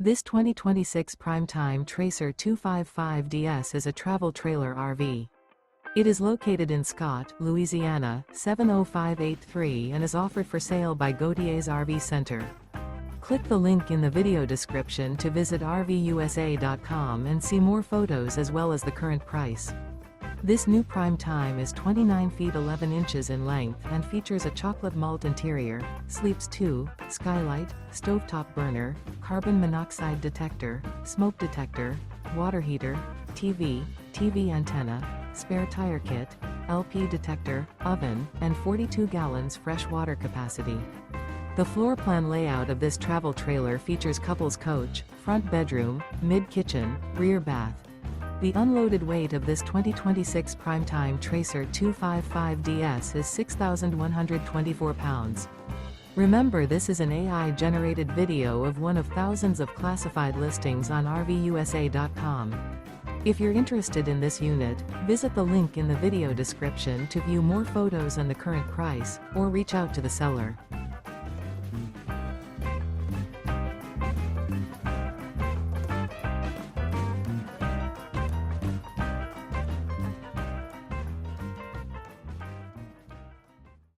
This 2026 Primetime Tracer 255DS is a travel trailer RV. It is located in Scott, Louisiana, 70583 and is offered for sale by Gauthiers RV Center. Click the link in the video description to visit RVUSA.com and see more photos as well as the current price. This new Primetime is 29 feet 11 inches in length and features a chocolate malt interior, sleeps 2, skylight, stovetop burner, carbon monoxide detector, smoke detector, water heater, TV antenna, spare tire kit, LP detector, oven, and 42 gallons fresh water capacity. The floor plan layout of this travel trailer features couples coach, front bedroom, mid-kitchen, rear bath. The unloaded weight of this 2026 Primetime Tracer 255DS is 6,124 pounds. Remember, this is an AI-generated video of one of thousands of classified listings on RVUSA.com. If you're interested in this unit, visit the link in the video description to view more photos and the current price, or reach out to the seller.